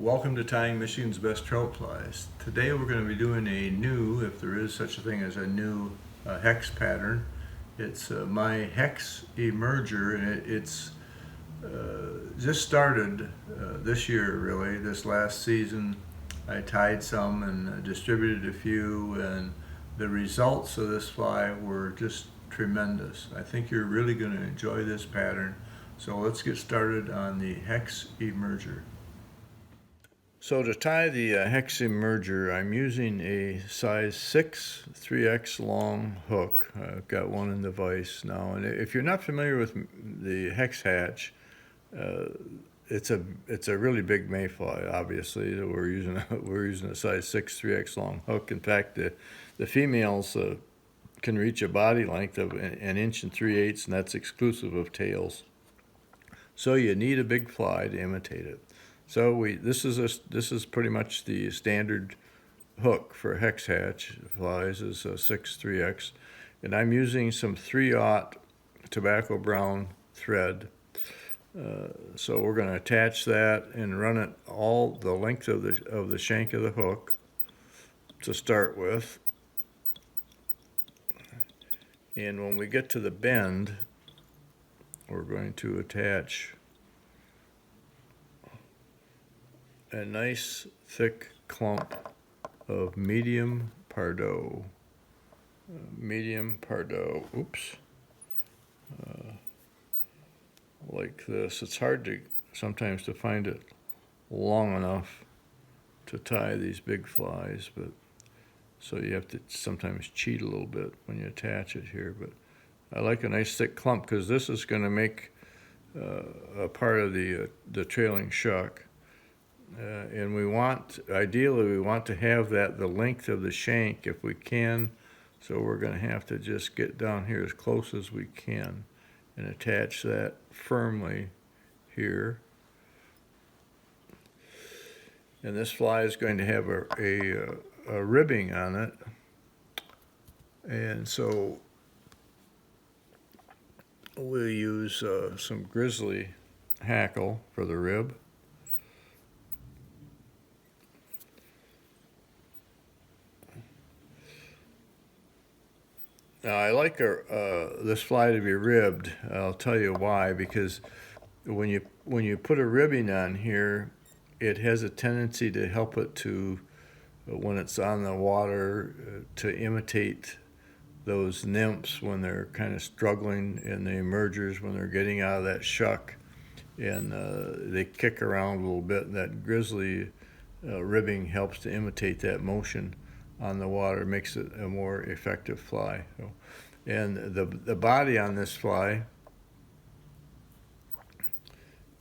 Welcome to Tying Michigan's Best Trout Flies. Today we're going to be doing a new, if there is such a thing as a new hex pattern. It's my Hex Emerger, and it's just started this year really, this last season. I tied some and distributed a few, and the results of this fly were just tremendous. I think you're really going to enjoy this pattern. So let's get started on the Hex Emerger. So to tie the Hex Emerger, I'm using a size 6 3x long hook. I've got one in the vise now, and if you're not familiar with the hex hatch, it's a really big mayfly. Obviously, we're using a size 6 3x long hook. In fact, the females can reach a body length of an inch and 3/8, and that's exclusive of tails. So you need a big fly to imitate it. So this is pretty much the standard hook for hex hatch flies is a 6 3x, and I'm using some 3/0 tobacco brown thread. So we're going to attach that and run it all the length of the shank of the hook to start with. And when we get to the bend, we're going to attach a nice thick clump of medium Pardo. Like this. It's hard sometimes to find it long enough to tie these big flies, but so you have to sometimes cheat a little bit when you attach it here. But I like a nice thick clump because this is going to make a part of the trailing shuck. And ideally we want to have the length of the shank if we can. So we're going to have to just get down here as close as we can and attach that firmly here. And this fly is going to have a ribbing on it. And so we'll use some grizzly hackle for the rib. Now I like this fly to be ribbed. I'll tell you why. Because when you put a ribbing on here, it has a tendency to help it to, when it's on the water, to imitate those nymphs when they're kind of struggling in the emergers, when they're getting out of that shuck, and they kick around a little bit. That grizzly ribbing helps to imitate that motion on the water, makes it a more effective fly. And the body on this fly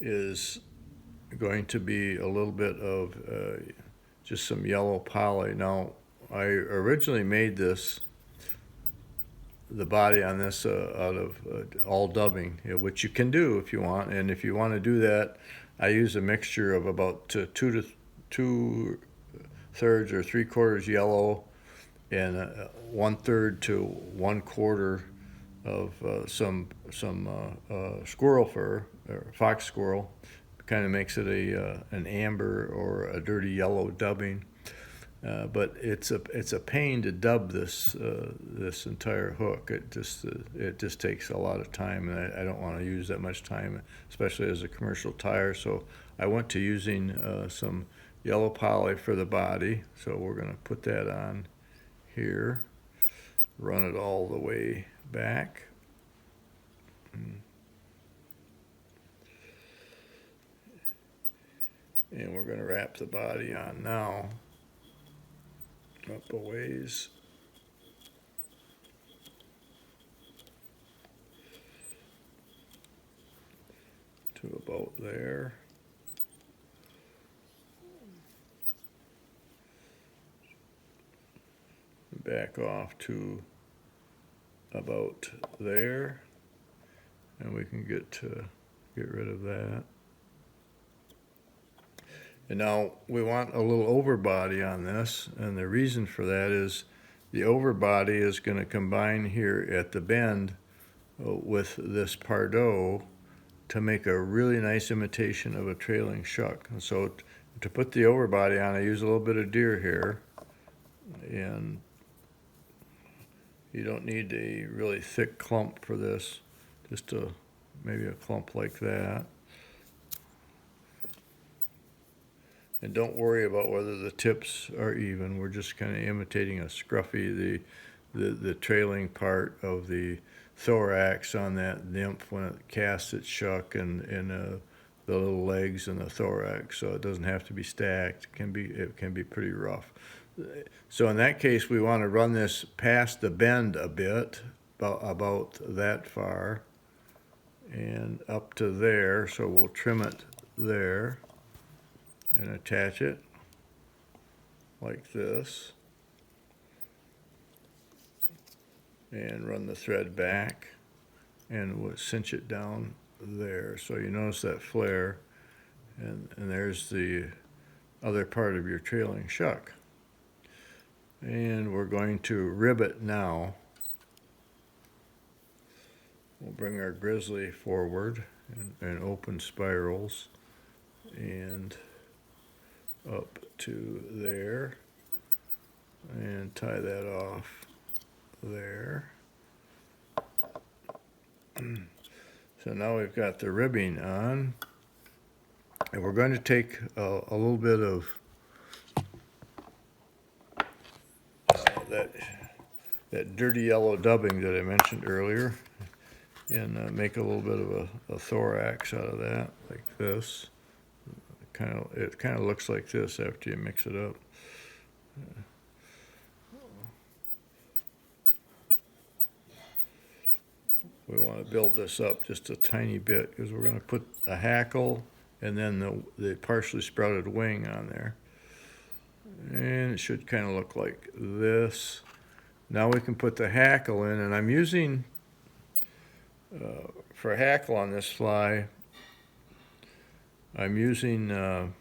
is going to be a little bit of just some yellow poly. Now, I originally made the body on this out of all dubbing, which you can do if you want. And if you want to do that, I use a mixture of about 2 2/3 or 3/4 yellow and 1/3 to 1/4 of some squirrel fur or fox squirrel. Kind of makes it an amber or a dirty yellow dubbing. But it's a pain to dub this entire hook. It just takes a lot of time, and I don't want to use that much time, especially as a commercial tire. So I went to using some yellow poly for the body. So we're going to put that on here, run it all the way back. And we're going to wrap the body on now, up a ways. To about there. Back off to about there, and we can get rid of that. And now we want a little overbody on this, and the reason for that is the overbody is going to combine here at the bend with this Pardo to make a really nice imitation of a trailing shuck. And so to put the overbody on, I use a little bit of deer hair, and you don't need a really thick clump for this, just maybe a clump like that. And don't worry about whether the tips are even. We're just kind of imitating a scruffy, the trailing part of the thorax on that nymph when it casts its shuck, and the little legs and the thorax. So it doesn't have to be stacked. It can be pretty rough. So in that case, we want to run this past the bend a bit, about that far, and up to there. So we'll trim it there and attach it like this, and run the thread back, and we'll cinch it down there. So you notice that flare, and there's the other part of your trailing shuck. And we're going to rib it now. We'll bring our grizzly forward and open spirals and up to there, and tie that off there. So now we've got the ribbing on, and we're going to take a little bit of that dirty yellow dubbing that I mentioned earlier, and make a little bit of a thorax out of that, like this. It kind of looks like this after you mix it up. We want to build this up just a tiny bit, because we're going to put a hackle and then the partially sprouted wing on there. And it should kind of look like this. Now we can put the hackle in, and I'm using, for hackle on this fly, I'm using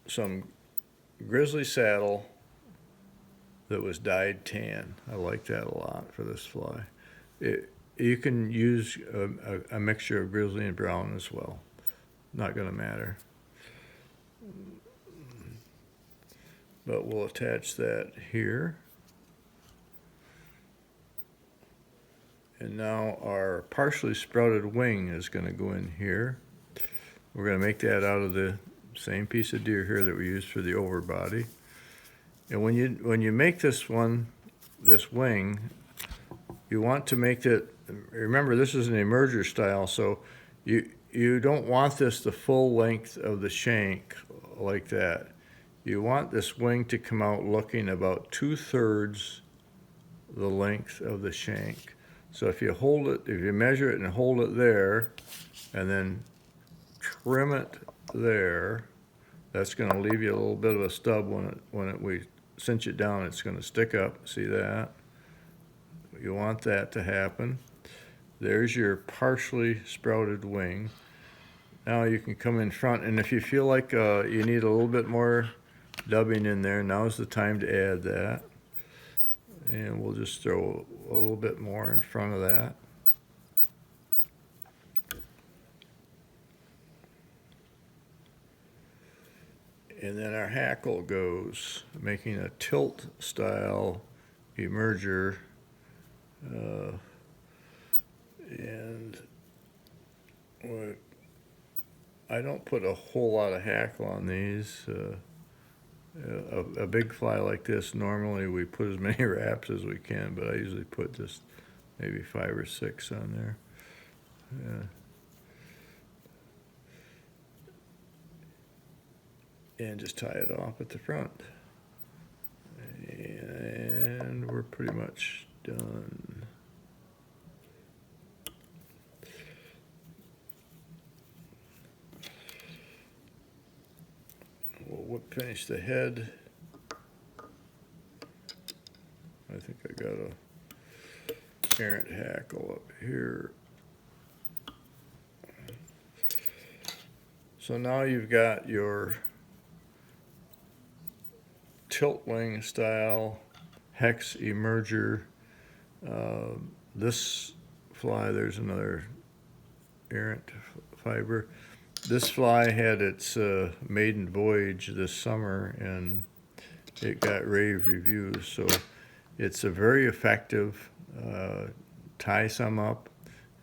some grizzly saddle that was dyed tan. I like that a lot for this fly. You can use a mixture of grizzly and brown as well. Not going to matter. But we'll attach that here. And now our partially sprouted wing is going to go in here. We're going to make that out of the same piece of deer hair that we used for the overbody. And when you make this wing, you want to make it, remember this is an emerger style, so you don't want this the full length of the shank like that. You want this wing to come out looking about 2/3 the length of the shank. So if you measure it and hold it there, and then trim it there, that's going to leave you a little bit of a stub when we cinch it down. It's going to stick up. See that? You want that to happen. There's your partially sprouted wing. Now you can come in front, and if you feel like you need a little bit more dubbing in there, now's the time to add that. And we'll just throw a little bit more in front of that. And then our hackle goes, making a tilt style emerger. And I don't put a whole lot of hackle on these. A big fly like this, normally we put as many wraps as we can, but I usually put just maybe 5 or 6 on there. And just tie it off at the front. And we're pretty much done. We'll finish the head. I think I got a errant hackle up here. So now you've got your tilt wing style Hex Emerger. This fly, there's another errant fiber. This fly had its maiden voyage this summer, and it got rave reviews. So it's a very effective. Tie some up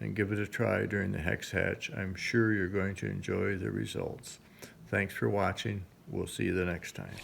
and give it a try during the hex hatch. I'm sure you're going to enjoy the results. Thanks for watching. We'll see you the next time.